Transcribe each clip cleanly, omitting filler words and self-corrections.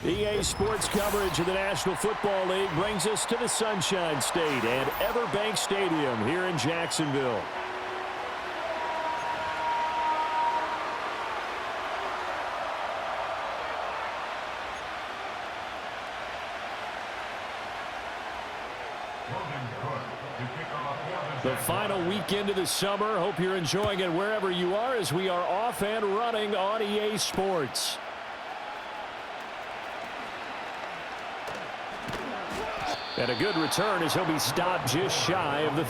EA Sports coverage of the National Football League brings us to the Sunshine State and Everbank Stadium here in Jacksonville. The final weekend of the summer. Hope you're enjoying it wherever you are as we are off and running on EA Sports. And a good return as he'll be stopped just shy of the...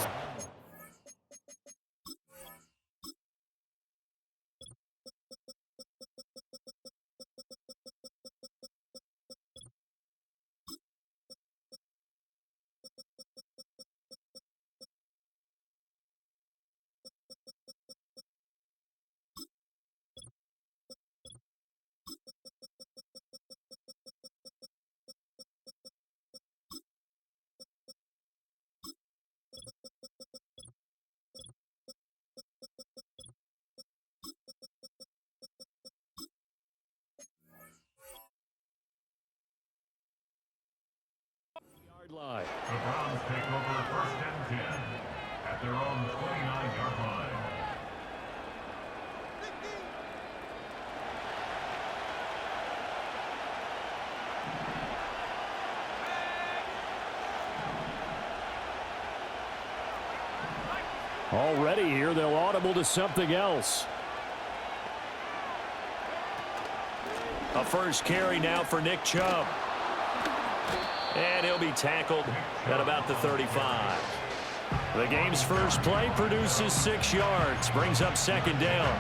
line. The Browns take over 1st and 10 at their own 29-yard line. Already here, they'll audible to something else. A first carry now for Nick Chubb. And he'll be tackled at about the 35. The game's first play produces 6 yards, brings up 2nd down.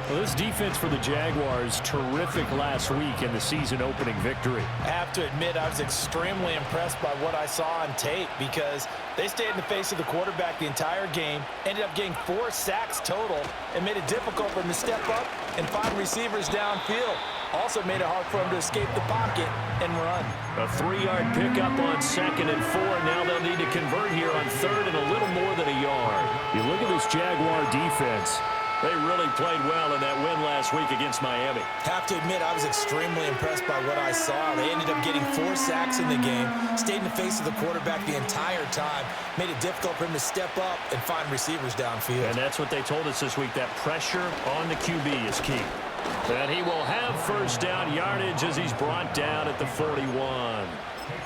Well, this defense for the Jaguars, terrific last week in the season-opening victory. I have to admit, I was extremely impressed by what I saw on tape because they stayed in the face of the quarterback the entire game, ended up getting 4 sacks total, and made it difficult for him to step up and find receivers downfield. Also made it hard for him to escape the pocket and run. A 3-yard pickup on 2nd and 4. Now they'll need to convert here on 3rd and a little more than a yard. You look at this Jaguar defense. They really played well in that win last week against Miami. Have to admit, I was extremely impressed by what I saw. They ended up getting 4 sacks in the game, stayed in the face of the quarterback the entire time, made it difficult for him to step up and find receivers downfield. And that's what they told us this week, that pressure on the QB is key. And he will have 1st down yardage as he's brought down at the 41.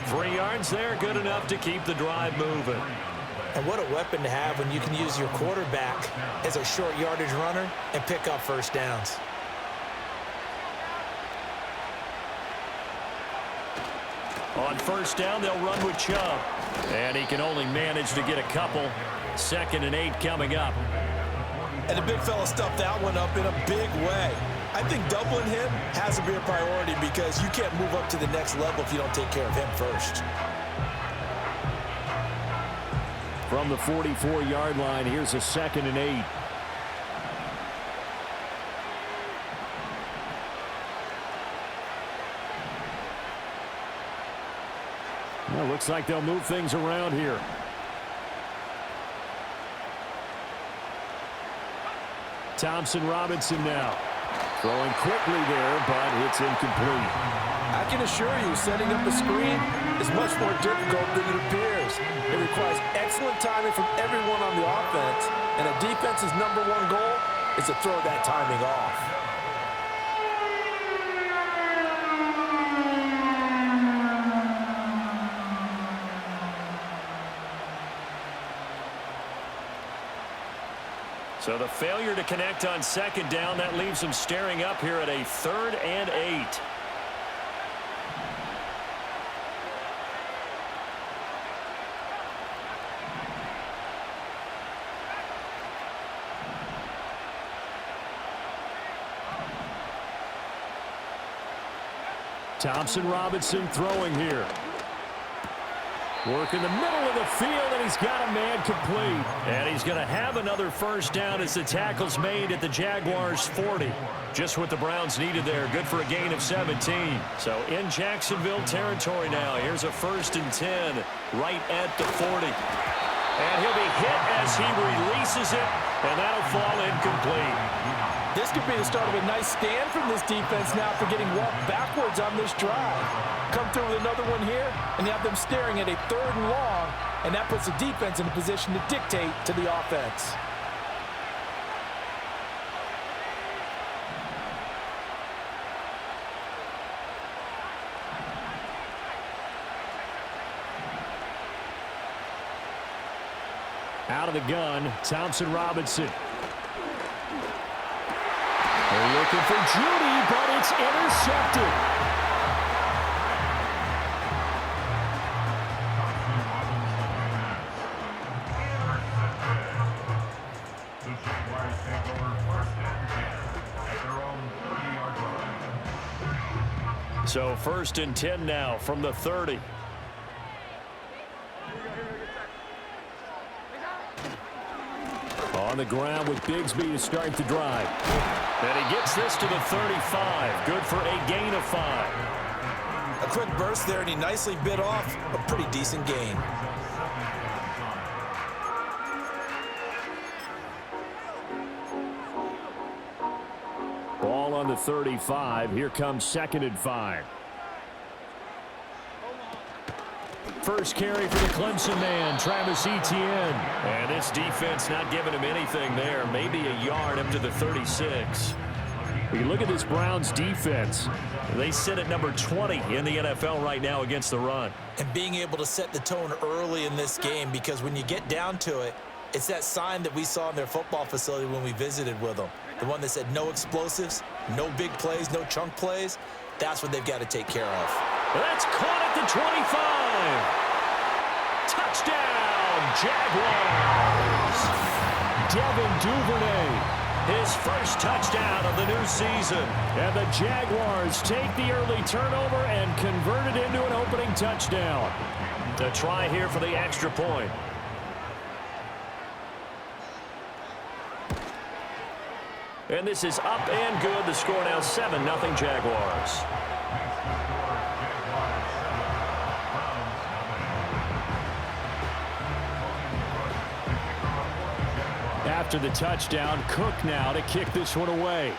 3 yards there, good enough to keep the drive moving. And what a weapon to have when you can use your quarterback as a short yardage runner and pick up 1st downs. On 1st down, they'll run with Chubb. And he can only manage to get a couple. 2nd and 8 coming up. And the big fella stuffed that one up in a big way. I think doubling him has to be a priority because you can't move up to the next level if you don't take care of him first. From the 44-yard line, here's a 2nd and 8. Well, looks like they'll move things around here. Thompson Robinson now. Throwing quickly there, but it's incomplete. I can assure you, setting up a screen is much more difficult than it appears. It requires excellent timing from everyone on the offense, and a defense's #1 goal is to throw that timing off. So the failure to connect on 2nd down, that leaves them staring up here at a 3rd and 8. Thompson Robinson throwing here. Work in the middle of the field, and he's got a man complete. And he's going to have another 1st down as the tackle's made at the Jaguars' 40. Just what the Browns needed there. Good for a gain of 17. So in Jacksonville territory now. Here's a 1st and 10 right at the 40. And he'll be hit as he releases it, and that'll fall incomplete. This could be the start of a nice stand from this defense now after getting walked backwards on this drive. Come through with another one here, and you have them staring at a 3rd and long, and that puts the defense in a position to dictate to the offense. Out of the gun, Thompson Robinson. They're looking for Judy, but it's intercepted. The Jaguars take over 1st and 10 at their own 30-yard line. So 1st and 10 now from the 30. On the ground with Bigsby to start the drive. And he gets this to the 35. Good for a gain of 5. A quick burst there, and he nicely bit off a pretty decent gain. Ball on the 35. Here comes 2nd and 5. First carry for the Clemson man, Travis Etienne. And this defense not giving him anything there. Maybe a yard up to the 36. You look at this Browns defense. They sit at number 20 in the NFL right now against the run. And being able to set the tone early in this game, because when you get down to it, it's that sign that we saw in their football facility when we visited with them. The one that said no explosives, no big plays, no chunk plays. That's what they've got to take care of. That's caught at the 25. Touchdown, Jaguars. Devin Duvernay, his first touchdown of the new season. And the Jaguars take the early turnover and convert it into an opening touchdown. To try here for the extra point. And this is up and good. The score now 7-0 Jaguars. After the touchdown, Cook now to kick this one away.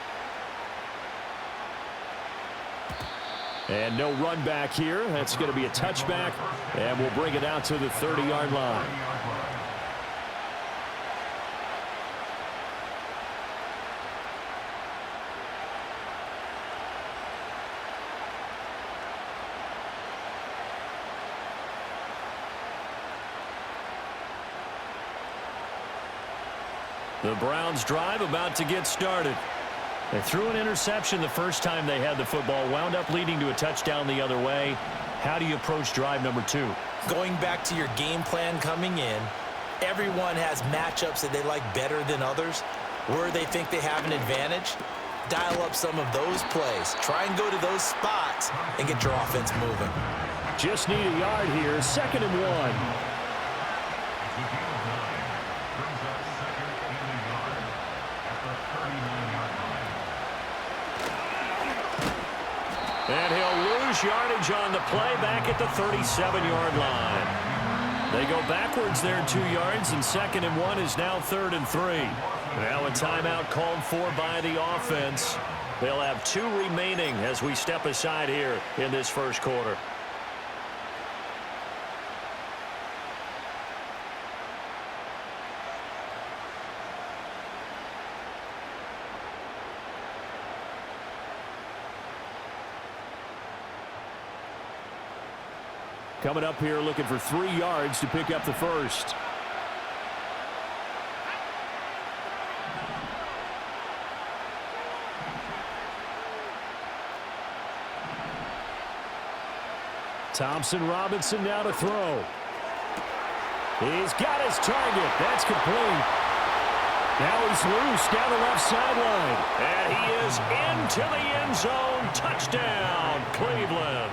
And no run back here. That's going to be a touchback, and we'll bring it out to the 30-yard line. The Browns drive about to get started. They threw an interception the first time they had the football, wound up leading to a touchdown the other way. How do you approach drive number 2? Going back to your game plan coming in, everyone has matchups that they like better than others. Where they think they have an advantage, dial up some of those plays. Try and go to those spots and get your offense moving. Just need a yard here, 2nd and 1. And he'll lose yardage on the play back at the 37-yard line. They go backwards there 2 yards, and 2nd and 1 is now 3rd and 3. Now a timeout called for by the offense. They'll have 2 remaining as we step aside here in this first quarter. Coming up here looking for 3 yards to pick up the first. Thompson Robinson now to throw. He's got his target. That's complete. Now he's loose down the left sideline. And he is into the end zone. Touchdown, Cleveland.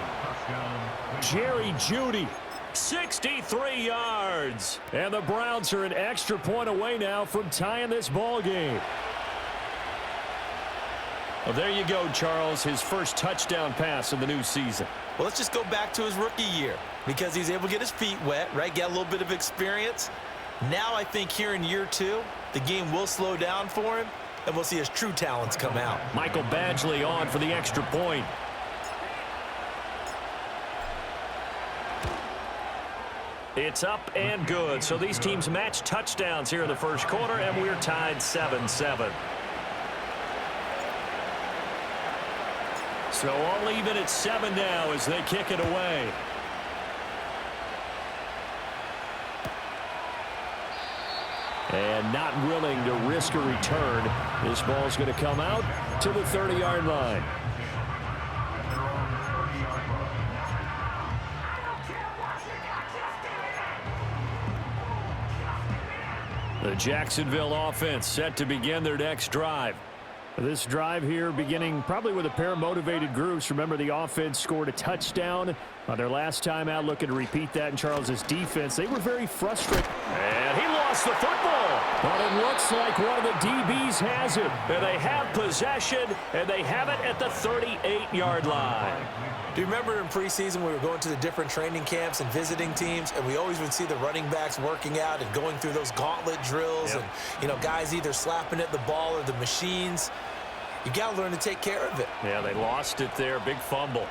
Jerry Jeudy, 63 yards. And the Browns are an extra point away now from tying this ball game. Well, there you go, Charles. His first touchdown pass of the new season. Well, let's just go back to his rookie year because he's able to get his feet wet, right? Get a little bit of experience. Now I think here in year 2, the game will slow down for him, and we'll see his true talents come out. Michael Badgley on for the extra point. It's up and good. So these teams match touchdowns here in the first quarter, and we're tied 7-7. So all even at 7 now as they kick it away. And not willing to risk a return. This ball's going to come out to the 30-yard line. The Jacksonville offense set to begin their next drive. This drive here beginning probably with a pair of motivated groups. Remember, the offense scored a touchdown on their last time out, looking to repeat that in Charles's defense. They were very frustrated. And he lost the football. But it looks like one of the DBs has it. And they have possession, and they have it at the 38-yard line. Do you remember in preseason we were going to the different training camps and visiting teams, and we always would see the running backs working out and going through those gauntlet drills, and, you know, guys either slapping at the ball or the machines. You got to learn to take care of it. Yeah, they lost it there. Big fumble.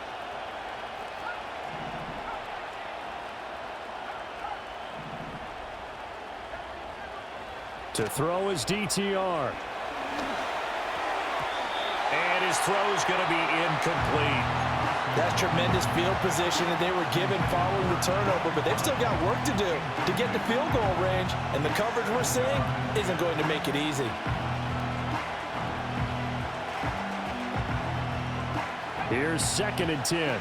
To throw is DTR. And his throw is going to be incomplete. That's tremendous field position that they were given following the turnover, but they've still got work to do to get to field goal range, and the coverage we're seeing isn't going to make it easy. Here's 2nd and 10.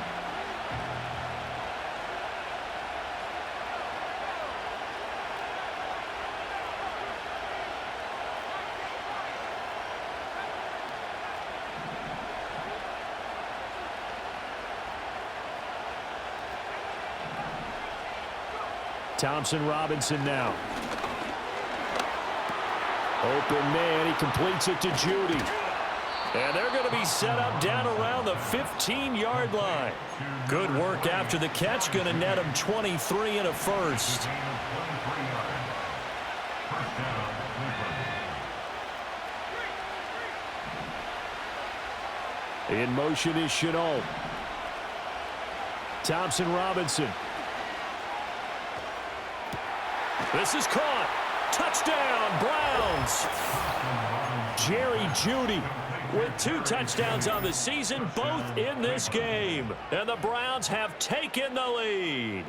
Thompson Robinson now. Open man, he completes it to Judy. And they're going to be set up down around the 15-yard line. Good work after the catch, going to net him 23 and a first. In motion is Chenault. Thompson Robinson. This is caught. Touchdown, Browns. Jerry Jeudy with 2 touchdowns on the season, both in this game. And the Browns have taken the lead.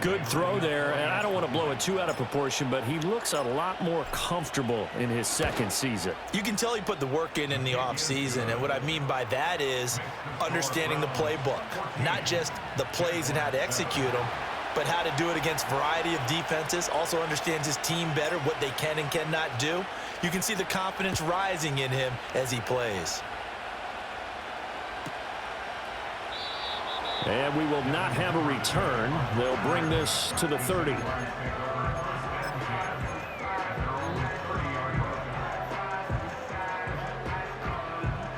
Good throw there, and I don't want to blow it too out of proportion, but he looks a lot more comfortable in his second season. You can tell he put the work in the offseason, and what I mean by that is understanding the playbook, not just the plays and how to execute them, but how to do it against a variety of defenses. Also understands his team better, what they can and cannot do. You can see the confidence rising in him as he plays. And we will not have a return. They'll bring this to the 30.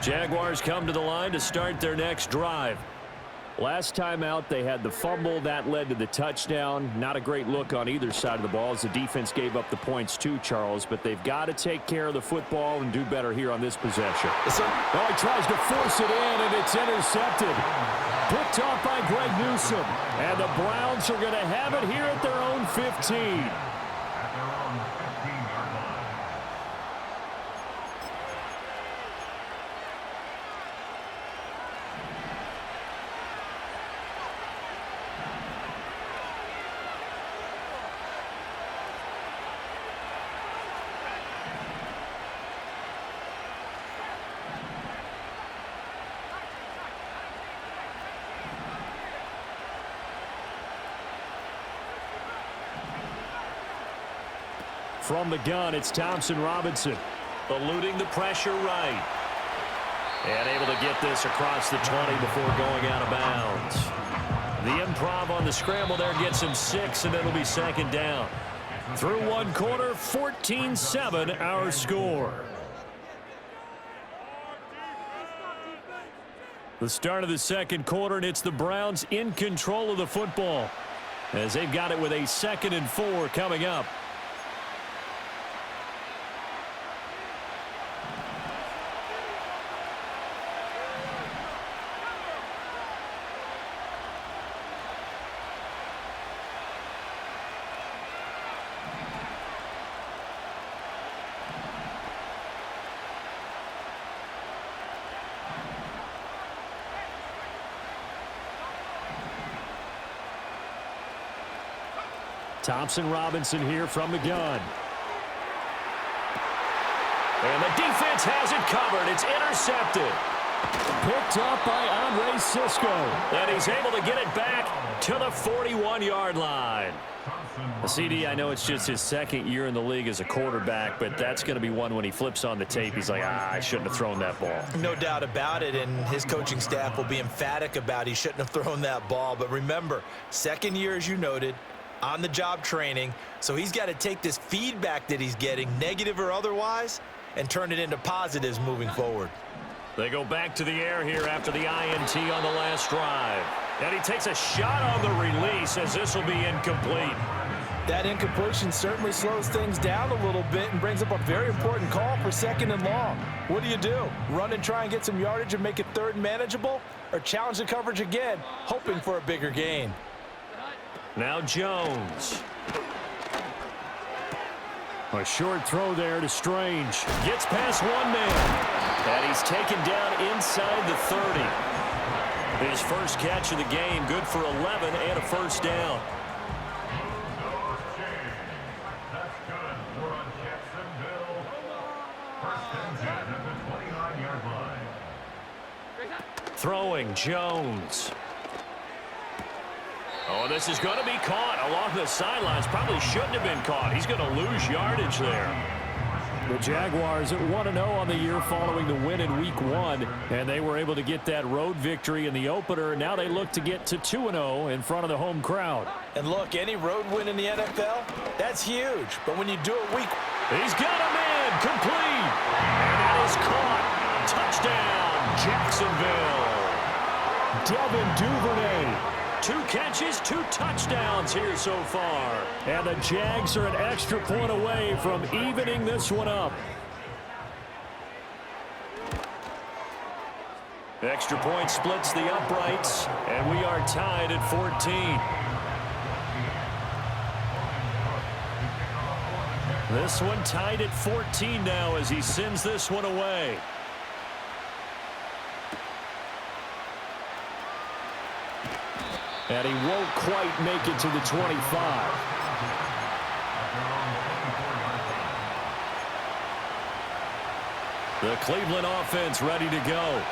Jaguars come to the line to start their next drive. Last time out, they had the fumble. That led to the touchdown. Not a great look on either side of the ball as the defense gave up the points too, Charles. But they've got to take care of the football and do better here on this possession. Yes, sir. Oh, he tries to force it in, and it's intercepted. Picked off by Greg Newsome. And the Browns are going to have it here at their own 15. From the gun, it's Thompson Robinson. Eluding the pressure right. And able to get this across the 20 before going out of bounds. The improv on the scramble there gets him 6, and it'll be 2nd down. Through one quarter, 14-7 our score. The start of the second quarter, and it's the Browns in control of the football as they've got it with a 2nd and 4 coming up. Thompson Robinson here from the gun. And the defense has it covered. It's intercepted. Picked up by Andre Cisco. And he's able to get it back to the 41-yard line. CD, I know it's just his second year in the league as a quarterback, but that's going to be one when he flips on the tape. He's like, I shouldn't have thrown that ball. No doubt about it, and his coaching staff will be emphatic about he shouldn't have thrown that ball. But remember, second year, as you noted, on-the-job training, so he's got to take this feedback that he's getting, negative or otherwise, and turn it into positives moving forward. They go back to the air here after the INT on the last drive. And he takes a shot on the release as this will be incomplete. That incompletion certainly slows things down a little bit and brings up a very important call for second and long. What do? Run and try and get some yardage and make it third and manageable? Or challenge the coverage again, hoping for a bigger gain? Now Jones. A short throw there to Strange. Gets past one man. And he's taken down inside the 30. His first catch of the game, good for 11 and a first down. That's good. We're on Jacksonville. First and 10 at the 29-yard line. Throwing Jones. Oh, this is going to be caught along the sidelines. Probably shouldn't have been caught. He's going to lose yardage there. The Jaguars at 1-0 on the year following the win in Week 1, and they were able to get that road victory in the opener. Now they look to get to 2-0 in front of the home crowd. And look, any road win in the NFL, that's huge. But when you do it week... He's got a man, complete. And that is caught. Touchdown, Jacksonville. Devin Duvernay. 2 catches, 2 touchdowns here so far. And the Jags are an extra point away from evening this one up. Extra point splits the uprights, and we are tied at 14. This one tied at 14 now as he sends this one away. And he won't quite make it to the 25. The Cleveland offense ready to go.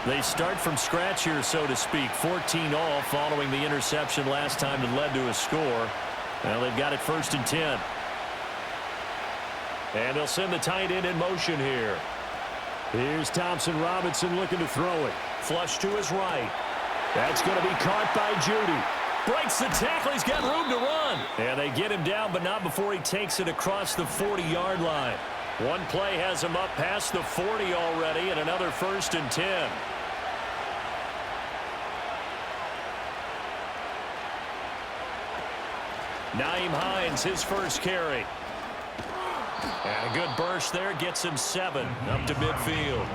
They start from scratch here, so to speak. 14 all following the interception last time that led to a score. Well, they've got it 1st and 10. And they'll send the tight end in motion here. Here's Thompson Robinson looking to throw it. Flush to his right. That's going to be caught by Judy. Breaks the tackle. He's got room to run. And they get him down, but not before he takes it across the 40-yard line. One play has him up past the 40 already, and another 1st and 10. Nyheim Hines, his first carry. And a good burst there gets him 7 up to midfield.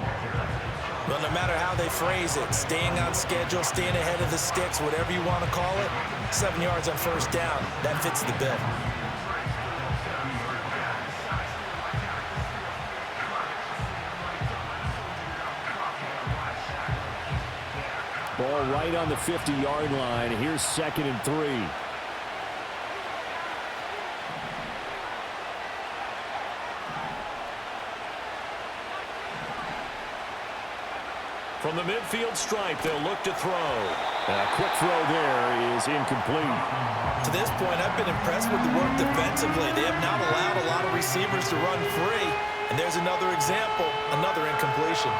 Well, no matter how they phrase it, staying on schedule, staying ahead of the sticks, whatever you want to call it, 7 yards on 1st down, that fits the bill. Ball right on the 50-yard line. Here's 2nd and 3. From the midfield stripe, they'll look to throw. A quick throw there is incomplete. To this point, I've been impressed with the work defensively. They have not allowed a lot of receivers to run free. And there's another example, another incompletion.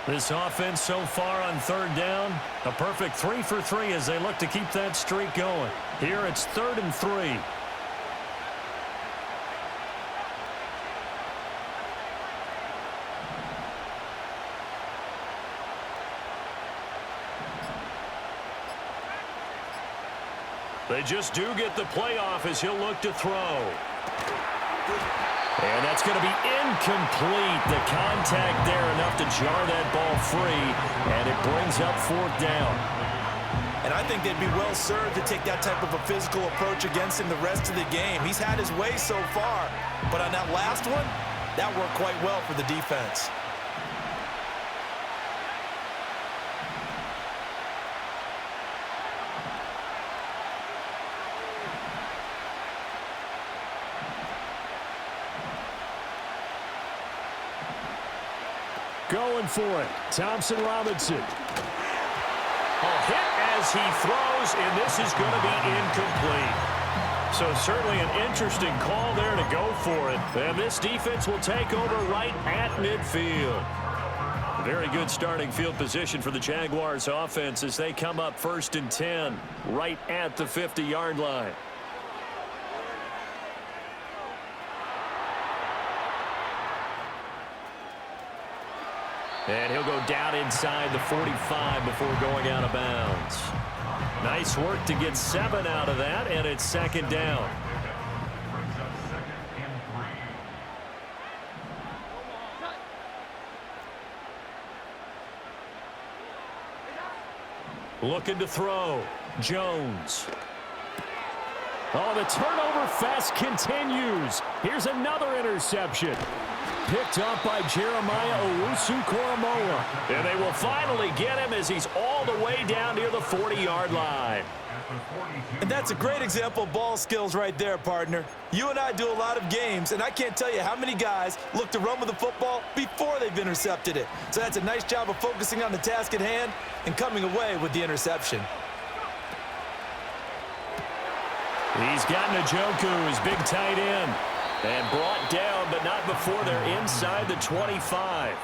This offense so far on 3rd down, a perfect 3 for 3 as they look to keep that streak going. Here it's 3rd and 3. They just do get the playoff as he'll look to throw. And that's going to be incomplete. The contact there enough to jar that ball free, and it brings up 4th down. And I think they'd be well served to take that type of a physical approach against him the rest of the game. He's had his way so far, but on that last one, that worked quite well for the defense. Going for it, Thompson Robinson. Hit as he throws, and this is going to be incomplete. So certainly an interesting call there to go for it. And this defense will take over right at midfield. Very good starting field position for the Jaguars offense as they come up 1st and 10 right at the 50-yard line. And he'll go down inside the 45 before going out of bounds. Nice work to get 7 out of that, and it's 2nd down. Looking to throw. Jones. Oh, the turnover fest continues. Here's another interception. Picked up by Jeremiah Owusu-Koramoah. And they will finally get him as he's all the way down near the 40-yard line. And that's a great example of ball skills right there, partner. You and I do a lot of games, and I can't tell you how many guys look to run with the football before they've intercepted it. So that's a nice job of focusing on the task at hand and coming away with the interception. He's got Njoku, his big tight end. And brought down, but not before they're inside the 25.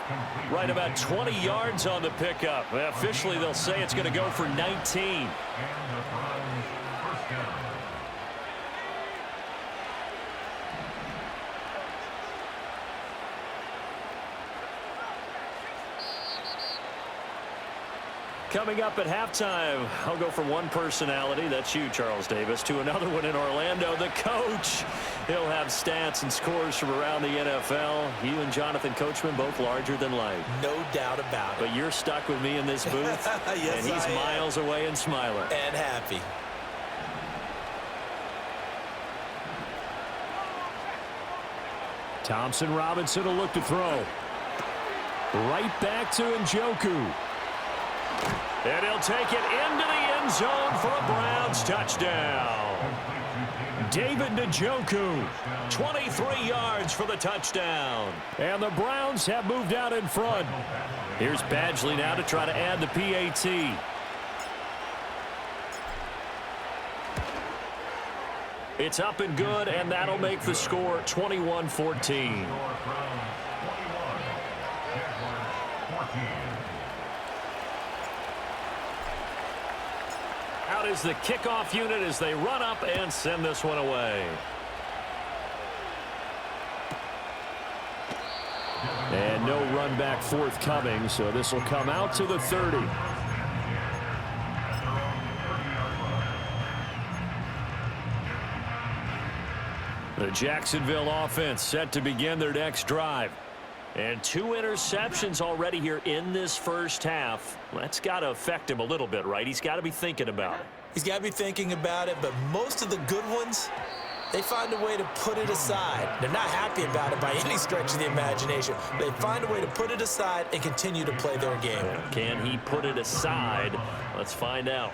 Right about 20 yards on the pickup. Officially, they'll say it's going to go for 19. Coming up at halftime, I'll go from one personality, that's you, Charles Davis, to another one in Orlando, the coach. He'll have stats and scores from around the NFL. You and Jonathan Coachman both larger than life. No doubt about it. But you're stuck with me in this booth, yes, and he's miles away and smiling. And happy. Thompson Robinson will look to throw. Right back to Njoku. And he'll take it into the end zone for a Browns touchdown. David Njoku, 23 yards for the touchdown. And the Browns have moved out in front. Here's Badgley now to try to add the PAT. It's up and good, and that'll make the score 21-14. Out is the kickoff unit as they run up and send this one away. And no run back forthcoming, so this will come out to the 30. The Jacksonville offense set to begin their next drive. And 2 interceptions already here in this first half. That's got to affect him a little bit, right? He's got to be thinking about it. He's got to be thinking about it, but most of the good ones, they find a way to put it aside. They're not happy about it by any stretch of the imagination. They find a way to put it aside and continue to play their game. Can he put it aside? Let's find out.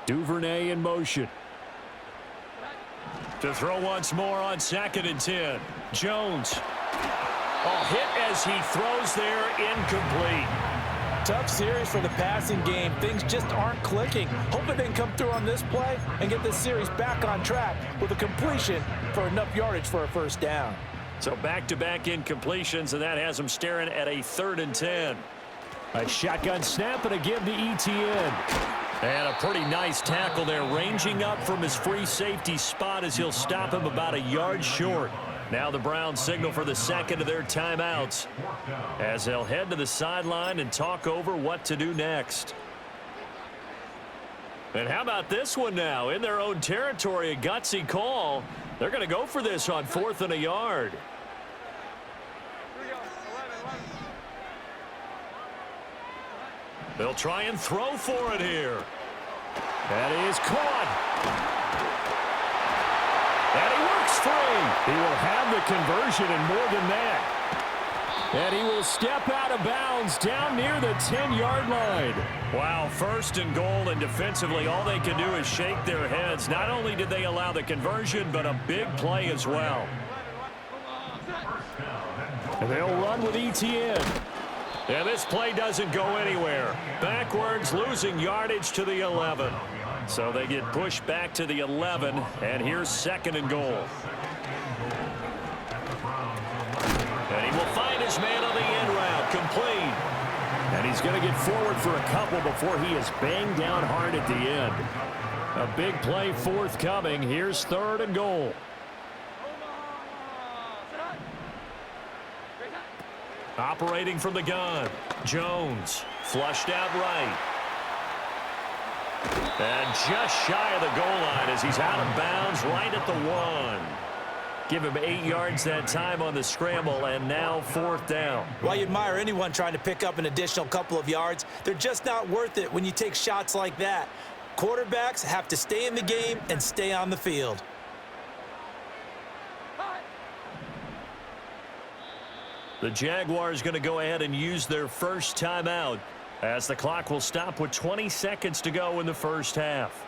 Duvernay in motion. To throw once more on 2nd and 10. Jones. Hit as he throws there, incomplete. Tough series for the passing game. Things just aren't clicking. Hoping they can come through on this play and get this series back on track with a completion for enough yardage for a first down. So back-to-back incompletions, and that has them staring at a 3rd and 10. A shotgun snap and a give to Etienne. And a pretty nice tackle there, ranging up from his free safety spot as he'll stop him about a yard short. Now the Browns signal for the second of their timeouts as they'll head to the sideline and talk over what to do next. And how about this one now? In their own territory, a gutsy call. They're going to go for this on 4th and a yard. They'll try and throw for it here. That is caught. And he works free. He will have the conversion and more than that. And he will step out of bounds down near the 10-yard line. Wow, first and goal, and defensively all they can do is shake their heads. Not only did they allow the conversion, but a big play as well. And they'll run with ETN. And this play doesn't go anywhere. Backwards, losing yardage to the 11. So they get pushed back to the 11, and here's second and goal. And he will find his man on the end route, complete. And he's going to get forward for a couple before he is banged down hard at the end. A big play forthcoming. Here's third and goal. Operating from the gun, Jones, flushed out right. And just shy of the goal line as he's out of bounds right at the 1. Give him 8 yards that time on the scramble, and now fourth down. While you admire anyone trying to pick up an additional couple of yards, they're just not worth it when you take shots like that. Quarterbacks have to stay in the game and stay on the field. The Jaguars going to go ahead and use their first timeout as the clock will stop with 20 seconds to go in the first half.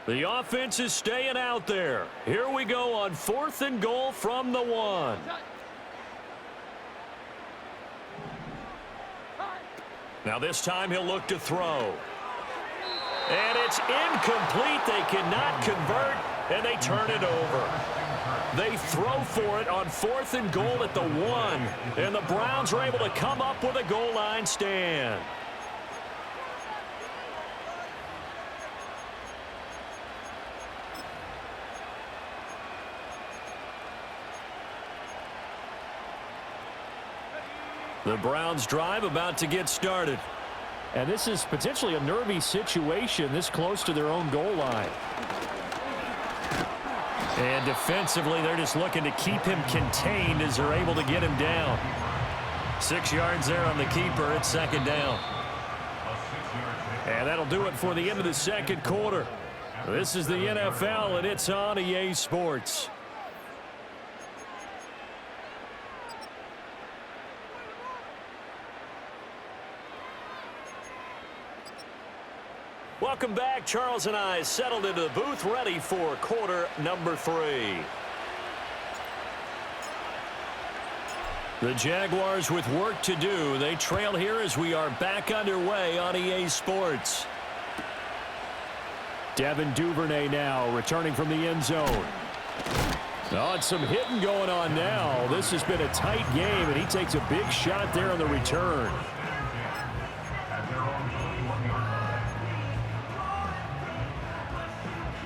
The offense is staying out there. Here we go on fourth and goal from the 1. Now this time he'll look to throw. And it's incomplete. They cannot convert, and they turn it over. They throw for it on fourth and goal at the 1. And the Browns are able to come up with a goal line stand. The Browns drive about to get started. And this is potentially a nervy situation this close to their own goal line. And defensively, they're just looking to keep him contained as they're able to get him down. 6 yards there on the keeper. It's second down. And that'll do it for the end of the second quarter. This is the NFL, and it's on EA Sports. Welcome back. Charles and I settled into the booth, ready for quarter number 3. The Jaguars with work to do. They trail here as we are back underway on EA Sports. Devin Duvernay now returning from the end zone. Oh, it's some hitting going on now. This has been a tight game, and he takes a big shot there on the return.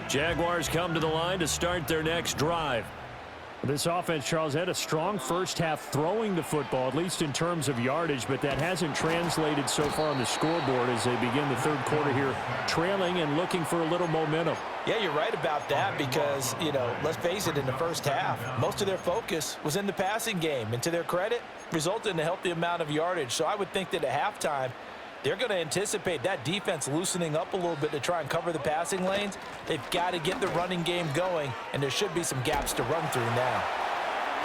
Jaguars come to the line to start their next drive. This offense, Charles, had a strong first half throwing the football, at least in terms of yardage, but that hasn't translated so far on the scoreboard as they begin the third quarter here, trailing and looking for a little momentum. Yeah, you're right about that because, let's face it, in the first half, most of their focus was in the passing game. And to their credit, resulted in a healthy amount of yardage. So I would think that at halftime, they're going to anticipate that defense loosening up a little bit to try and cover the passing lanes. They've got to get the running game going, and there should be some gaps to run through now.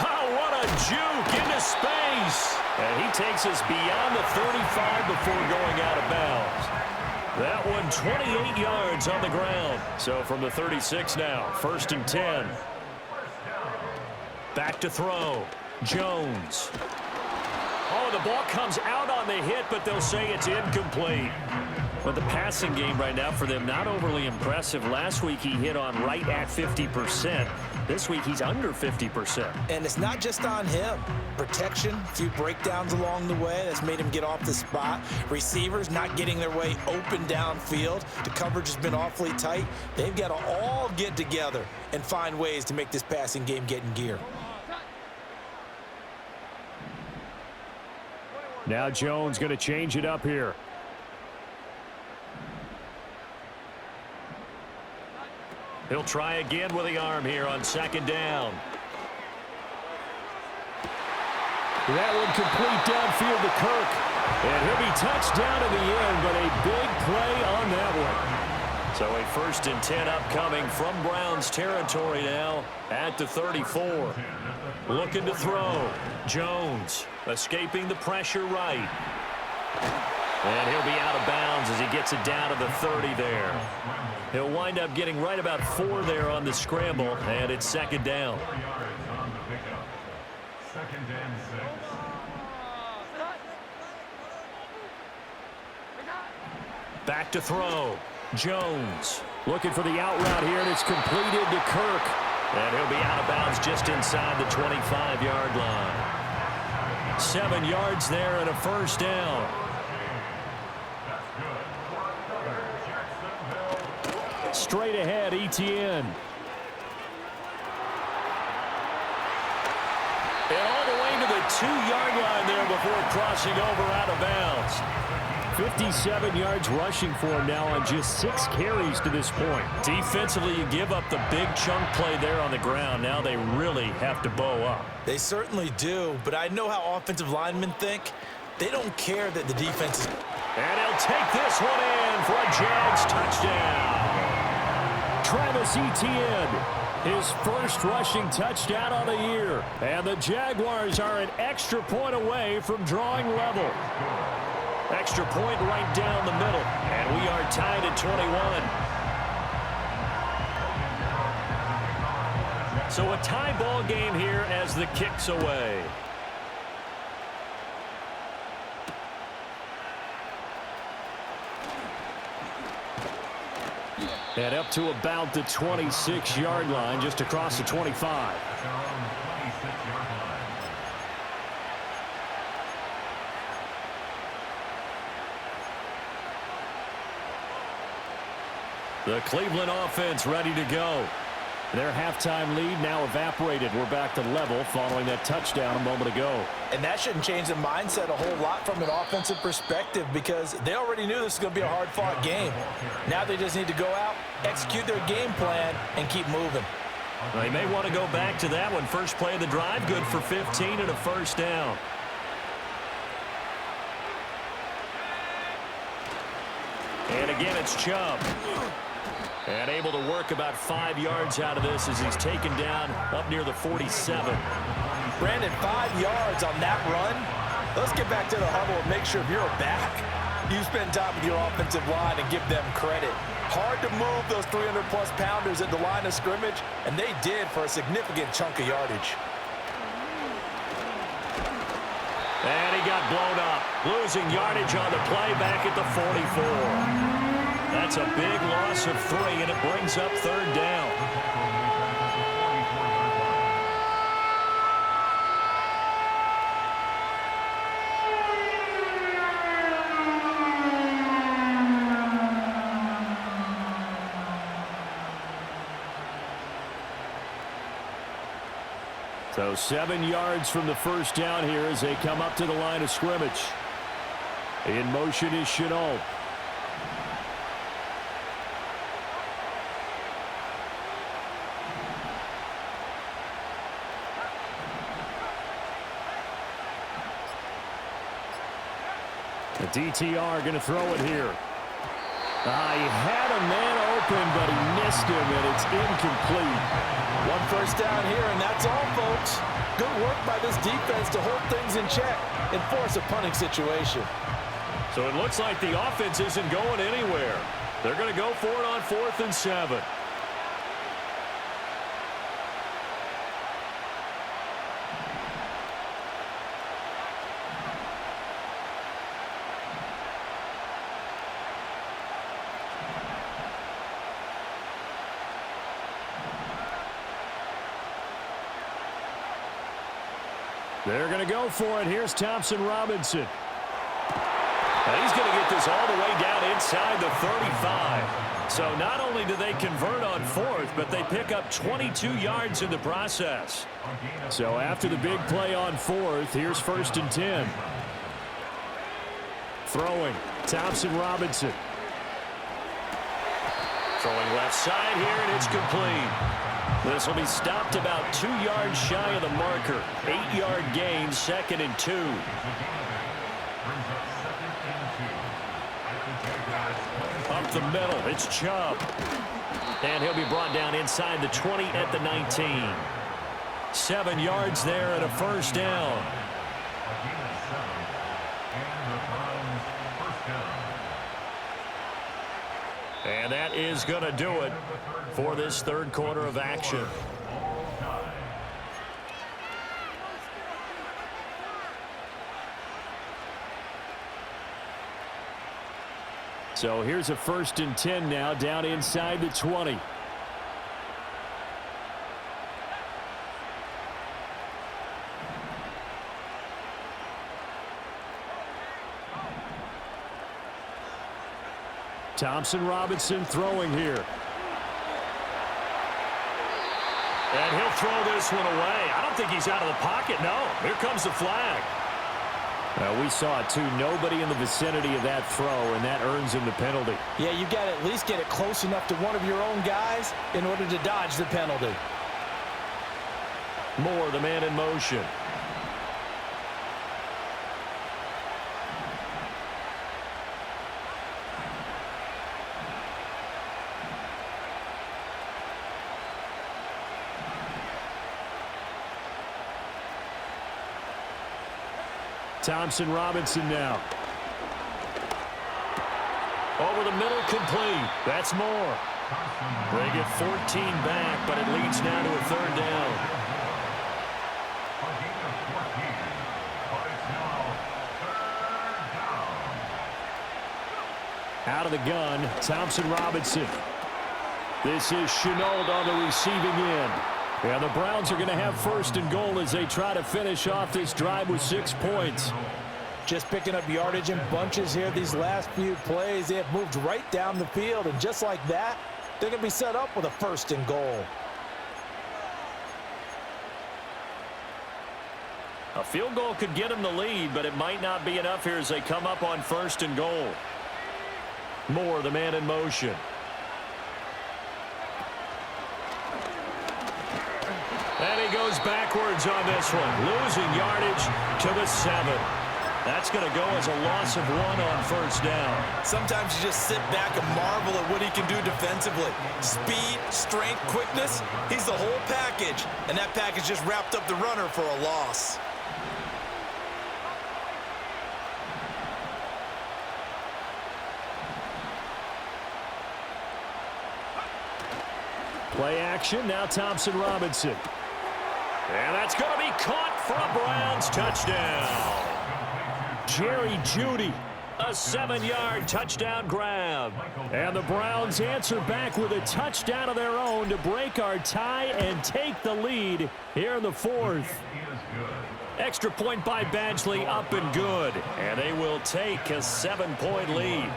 Oh, what a juke into space. And he takes us beyond the 35 before going out of bounds. That one 28 yards on the ground. So from the 36 now, first and 10. Back to throw. Jones. Oh, the ball comes out on the hit, but they'll say it's incomplete. But the passing game right now for them, not overly impressive. Last week he hit on right at 50%. This week he's under 50%. And it's not just on him. Protection, a few breakdowns along the way that's made him get off the spot. Receivers not getting their way open downfield. The coverage has been awfully tight. They've got to all get together and find ways to make this passing game get in gear. Now Jones going to change it up here. He'll try again with the arm here on second down. That one complete downfield to Kirk. And he'll be touched down in the end, but a big play on that one. So a 1st and 10 upcoming from Browns territory now at the 34. Looking to throw. Jones escaping the pressure right. And he'll be out of bounds as he gets it down to the 30 there. He'll wind up getting right about 4 there on the scramble, and it's second down. 4 yards on the pickup. 2nd and 6. Back to throw. Jones. Looking for the out route here, and it's completed to Kirk. And he'll be out of bounds just inside the 25-yard line. 7 yards there and a 1st down. Straight ahead, ETN. And all the way to the 2-yard line there before crossing over out of bounds. 57 yards rushing for him now on just 6 carries to this point. Defensively, you give up the big chunk play there on the ground. Now they really have to bow up. They certainly do, but I know how offensive linemen think. They don't care that the defense is... And he'll take this one in for a Jags touchdown. Travis Etienne, his first rushing touchdown on the year. And the Jaguars are an extra point away from drawing level. Extra point right down the middle. And we are tied at 21. So a tie ball game here as the kick's away. And up to about the 26-yard line, just across the 25. The Cleveland offense ready to go. Their halftime lead now evaporated. We're back to level following that touchdown a moment ago. And that shouldn't change the mindset a whole lot from an offensive perspective because they already knew this was going to be a hard-fought game. Now they just need to go out, execute their game plan, and keep moving. Well, they may want to go back to that one. First play of the drive, good for 15 and a 1st down. And again, it's Chubb. And able to work about 5 yards out of this as he's taken down up near the 47. Brandon, 5 yards on that run. Let's get back to the huddle and make sure you're back. You spend time with your offensive line and give them credit. Hard to move those 300-plus pounders at the line of scrimmage, and they did for a significant chunk of yardage. And he got blown up. Losing yardage on the play back at the 44. That's a big loss of 3, and it brings up 3rd down. So 7 yards from the 1st down here as they come up to the line of scrimmage. In motion is Chenault. The DTR going to throw it here. He had a man open, but he missed him, and it's incomplete. 1 first down here, and that's all, folks. Good work by this defense to hold things in check and force a punting situation. So it looks like the offense isn't going anywhere. They're going to go for it on 4th and 7. They're going to go for it. Here's Thompson Robinson. And he's going to get this all the way down inside the 35. So not only do they convert on 4th, but they pick up 22 yards in the process. So after the big play on 4th, here's 1st and 10. Throwing, Thompson Robinson. Throwing left side here, and it's complete. This will be stopped about 2 yards shy of the marker. 8-yard gain, 2nd and 2. Up the middle, it's Chubb. And he'll be brought down inside the 20 at the 19. 7 yards there and a first down. And that is going to do it for this third quarter of action. So here's a 1st and 10 now, down inside the 20. Thompson Robinson throwing here. And he'll throw this one away. I don't think he's out of the pocket. No, here comes the flag. We saw it too. Nobody in the vicinity of that throw, and that earns him the penalty. Yeah, you got to at least get it close enough to one of your own guys in order to dodge the penalty. Moore, the man in motion. Thompson Robinson now. Over the middle, complete. That's Moore. They get 14 back, but it leads now to a 3rd down. Out of the gun, Thompson Robinson. This is Chenault on the receiving end. Yeah, the Browns are going to have 1st and goal as they try to finish off this drive with 6 points. Just picking up yardage in bunches here these last few plays. They have moved right down the field, and just like that, they're going to be set up with a 1st and goal. A field goal could get them the lead, but it might not be enough here as they come up on 1st and goal. Moore, the man in motion. And he goes backwards on this one, losing yardage to the 7. That's going to go as a loss of 1 on 1st down. Sometimes you just sit back and marvel at what he can do defensively. Speed, strength, quickness, he's the whole package. And that package just wrapped up the runner for a loss. Play action, now Thompson Robinson. And that's going to be caught for a Browns touchdown. Jerry Jeudy. A 7-yard touchdown grab. And the Browns answer back with a touchdown of their own to break our tie and take the lead here in the 4th. Extra point by Badgley, up and good. And they will take a 7-point lead.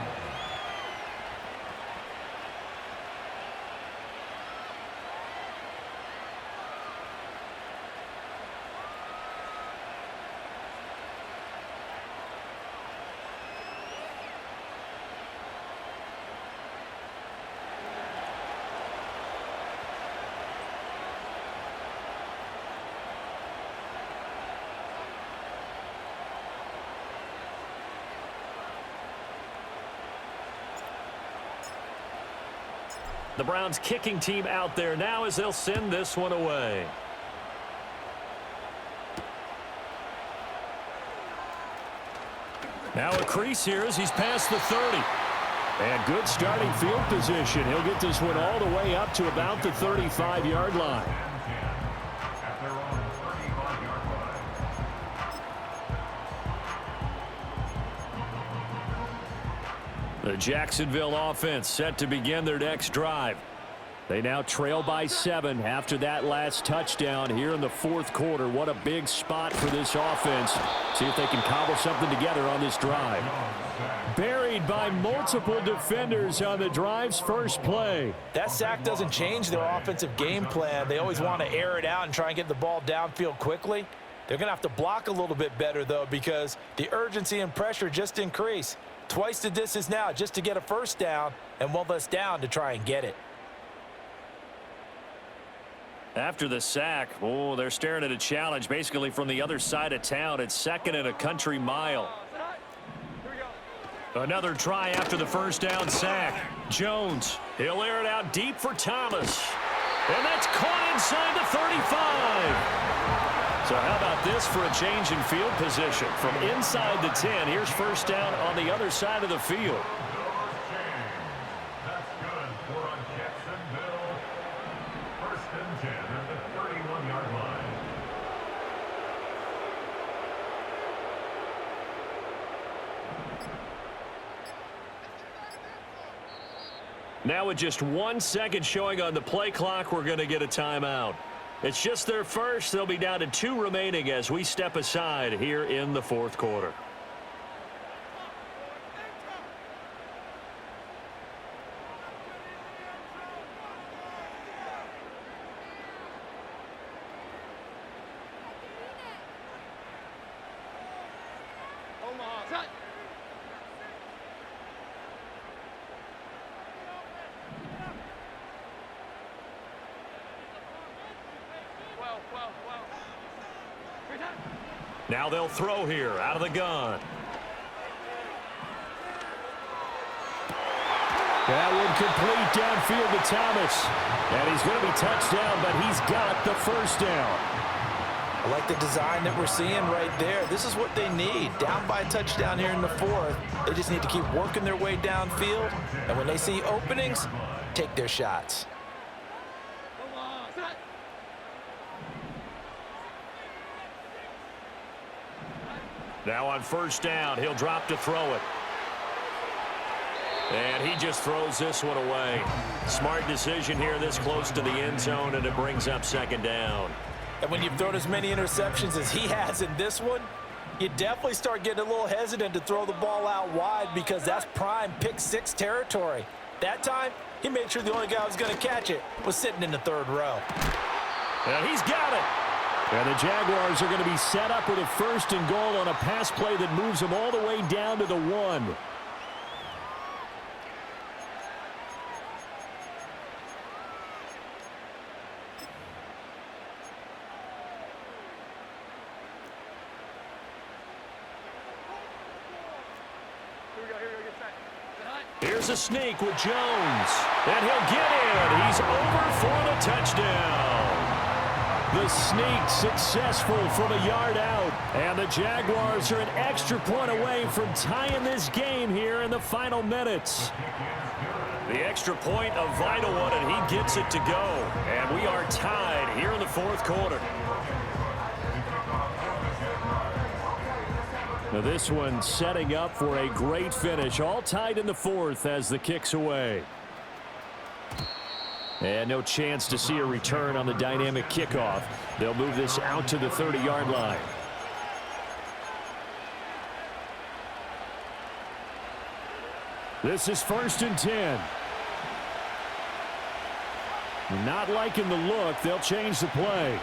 The Browns kicking team out there now as they'll send this one away. Now a crease here as he's past the 30. And good starting field position. He'll get this one all the way up to about the 35-yard line. The Jacksonville offense set to begin their next drive. They now trail by 7 after that last touchdown here in the 4th quarter. What a big spot for this offense. See if they can cobble something together on this drive. Buried by multiple defenders on the drive's first play. That sack doesn't change their offensive game plan. They always want to air it out and try and get the ball downfield quickly. They're going to have to block a little bit better, though, because the urgency and pressure just increase. Twice the distance now just to get a first down, and one less down to try and get it. After the sack, oh, they're staring at a challenge basically from the other side of town. It's 2nd and a country mile. Another try after the first down sack. Jones, he'll air it out deep for Thomas. And that's caught inside the 35. So how about this for a change in field position? From inside the 10, here's first down on the other side of the field. That's good for a Jacksonville. 1st and 10 at the 31-yard line. Now with just 1 second showing on the play clock, we're going to get a timeout. It's just their first. They'll be down to 2 remaining as we step aside here in the 4th quarter. Now they'll throw here out of the gun. That one complete downfield to Thomas. And he's going to be touchdown, but he's got the first down. I like the design that we're seeing right there. This is what they need. Down by a touchdown here in the 4th. They just need to keep working their way downfield. And when they see openings, take their shots. Now on first down, he'll drop to throw it. And he just throws this one away. Smart decision here this close to the end zone, and it brings up 2nd down. And when you've thrown as many interceptions as he has in this one, you definitely start getting a little hesitant to throw the ball out wide because that's prime pick 6 territory. That time, he made sure the only guy who was going to catch it was sitting in the 3rd row. And he's got it. And the Jaguars are going to be set up with a 1st and goal on a pass play that moves them all the way down to the 1. Here's a sneak with Jones. And he'll get in. He's over for the touchdown. The sneak successful from a yard out. And the Jaguars are an extra point away from tying this game here in the final minutes. The extra point, a vital one, and he gets it to go. And we are tied here in the 4th quarter. Now this one setting up for a great finish. All tied in the 4th as the kick's away. And no chance to see a return on the dynamic kickoff. They'll move this out to the 30-yard line. This is 1st and 10. Not liking the look. They'll change the play.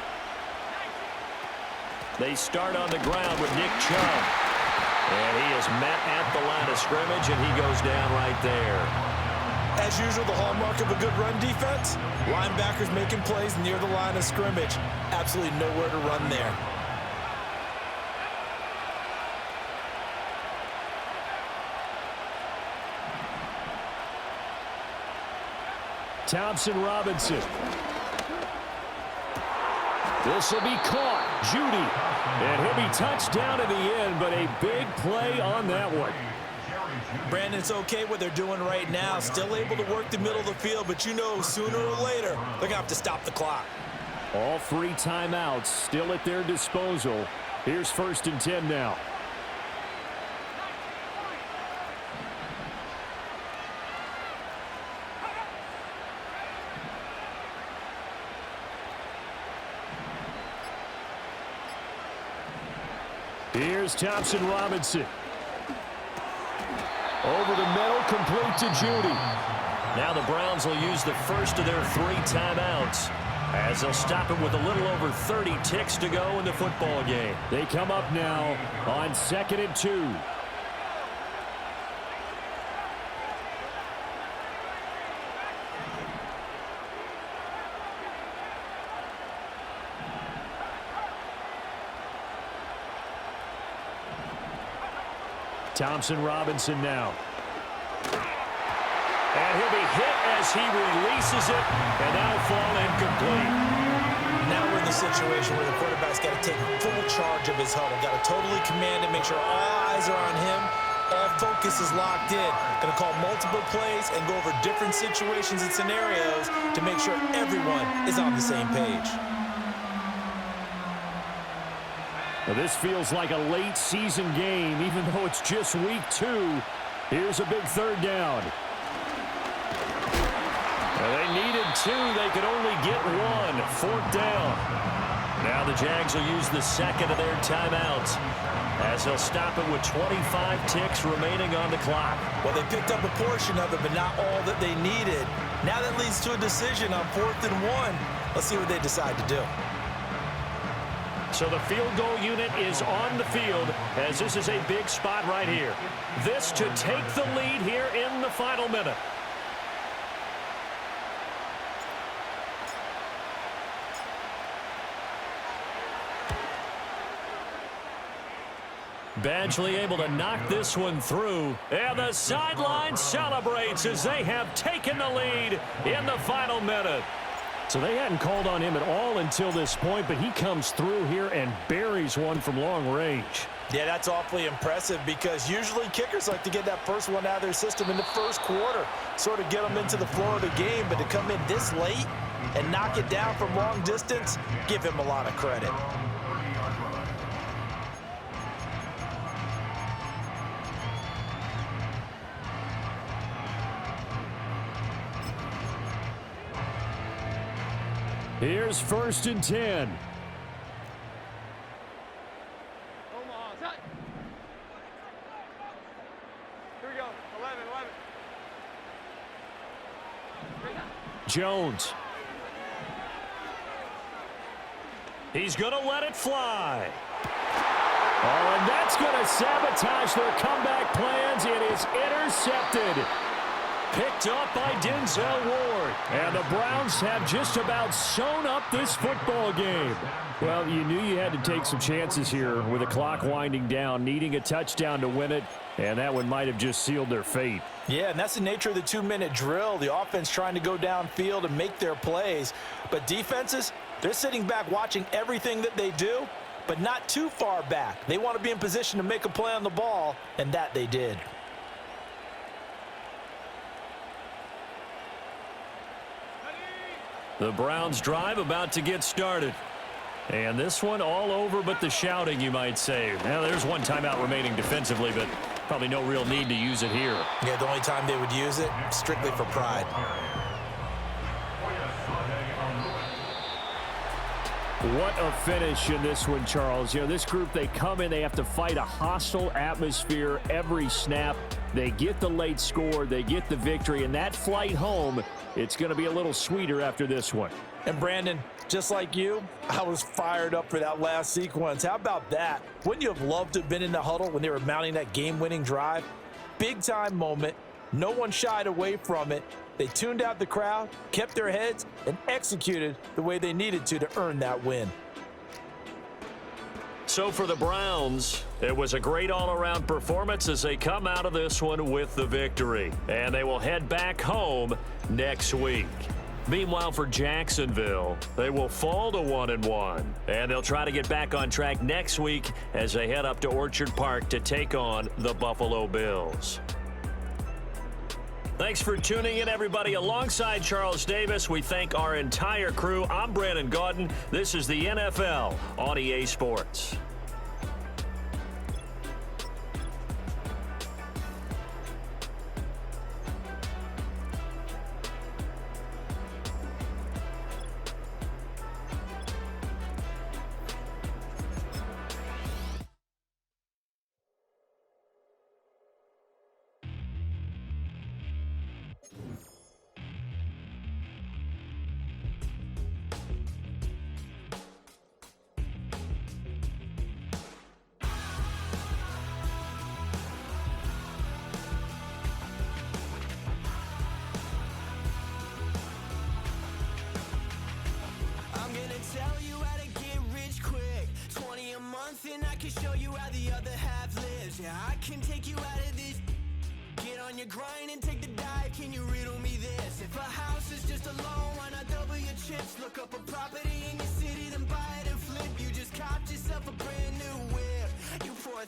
They start on the ground with Nick Chubb. And he is met at the line of scrimmage, and he goes down right there. As usual, the hallmark of a good run defense, linebackers making plays near the line of scrimmage. Absolutely nowhere to run there. Thompson Robinson. This will be caught. Judy. And he'll be touched down at the end, but a big play on that one. Brandon, it's okay what they're doing right now. Still able to work the middle of the field, but you know sooner or later they're going to have to stop the clock. All 3 timeouts still at their disposal. Here's 1st and 10 now. Here's Thompson Robinson. Over the middle, complete to Judy. Now the Browns will use the first of their 3 timeouts as they'll stop it with a little over 30 ticks to go in the football game. They come up now on 2nd and 2. Thompson Robinson now. And he'll be hit as he releases it, and that'll fall incomplete. Now we're in the situation where the quarterback's got to take full charge of his huddle. Got to totally command it, make sure all eyes are on him. All focus is locked in. Going to call multiple plays and go over different situations and scenarios to make sure everyone is on the same page. Well, this feels like a late season game, even though it's just week 2. Here's a big third down. Well, they needed 2. They could only get 1. 4th down. Now the Jags will use the second of their timeouts as they'll stop it with 25 ticks remaining on the clock. Well, they picked up a portion of it, but not all that they needed. Now that leads to a decision on 4th and 1. Let's see what they decide to do. So the field goal unit is on the field as this is a big spot right here. This to take the lead here in the final minute. Badgley able to knock this one through. And the sideline celebrates as they have taken the lead in the final minute. So they hadn't called on him at all until this point, but he comes through here and buries one from long range. Yeah, that's awfully impressive because usually kickers like to get that first one out of their system in the first quarter, sort of get them into the flow of the game, but to come in this late and knock it down from long distance, give him a lot of credit. Here's 1st and 10. Here we go. 11. Jones. He's going to let it fly. Oh, and that's going to sabotage their comeback plans. It is intercepted. Picked up by Denzel Ward. And the Browns have just about sewn up this football game. Well, you knew you had to take some chances here with the clock winding down, needing a touchdown to win it, and that one might have just sealed their fate. Yeah, and that's the nature of the 2-minute drill. The offense trying to go downfield and make their plays. But defenses, they're sitting back watching everything that they do, but not too far back. They want to be in position to make a play on the ball, and that they did. The Browns drive about to get started. And this one all over but the shouting, you might say. Now, there's one timeout remaining defensively, but probably no real need to use it here. Yeah, the only time they would use it, strictly for pride. What a finish in this one, Charles. You know, this group, they come in, they have to fight a hostile atmosphere every snap. They get the late score, they get the victory, and that flight home, it's going to be a little sweeter after this one. And Brandon, just like you, I was fired up for that last sequence. How about that? Wouldn't you have loved to have been in the huddle when they were mounting that game-winning drive? Big-time moment. No one shied away from it. They tuned out the crowd, kept their heads, and executed the way they needed to earn that win. So for the Browns, it was a great all-around performance as they come out of this one with the victory. And they will head back home next week. Meanwhile, for Jacksonville, they will fall to 1-1. And they'll try to get back on track next week as they head up to Orchard Park to take on the Buffalo Bills. Thanks for tuning in, everybody. Alongside Charles Davis, we thank our entire crew. I'm Brandon Gaudin. This is the NFL on EA Sports. and I can show you how the other half lives. Yeah, I can take you out of this. Get on your grind and take the dive. Can you riddle me this? If a house is just a loan, why not double your chips? Look up a property in your city, then buy it and flip. You just copped yourself a brand new whip. You for a